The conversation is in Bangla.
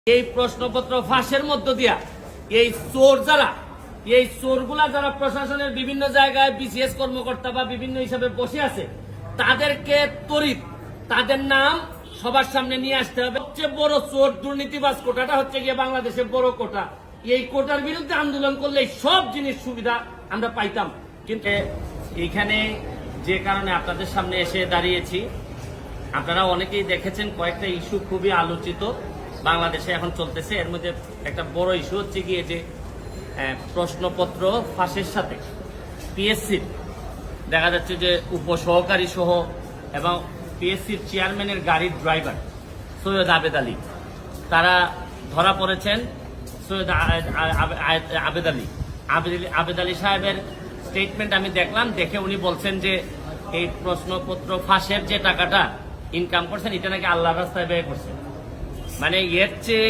এই প্রশ্নপত্র ফাঁসের মধ্য দিয়া এই চোর যারা এই চোরগুলা যারা প্রশাসনের বিভিন্ন জায়গায় বিসিএস কর্মকর্তা বা বিভিন্ন হিসাবে বসে আছে তাদেরকে তড়িৎ তাদের নাম সবার সামনে নিয়ে আসতে হবে। সবচেয়ে বড় চোর দুর্নীতিবাজ কোটাটা হচ্ছে গিয়ে বাংলাদেশের বড় কোটা। এই কোটার বিরুদ্ধে আন্দোলন করলে সব জিনিস সুবিধা আমরা পাইতাম। কিন্তু এইখানে যে কারণে আপনাদের সামনে এসে দাঁড়িয়েছি, আপনারা অনেকেই দেখেছেন কয়েকটা ইস্যু খুবই আলোচিত বাংলাদেশে এখন চলতেছে। এর মধ্যে একটা বড় ইস্যু হচ্ছে গিয়ে যে প্রশ্নপত্র ফাঁসের সাথে পিএসসির দেখা যাচ্ছে যে উপসহকারী সহ এবং পিএসসির চেয়ারম্যানের গাড়ির ড্রাইভার সৈয়দ আবেদ আলী তারা ধরা পড়েছেন। সৈয়দ আবেদ আলী সাহেবের স্টেটমেন্ট আমি দেখলাম, দেখে উনি বলছেন যে এই প্রশ্নপত্র ফাঁসের যে টাকাটা ইনকাম করছেন এটা নাকি আল্লাহর রাস্তায় ব্যয় করছেন। মানে এর চেয়ে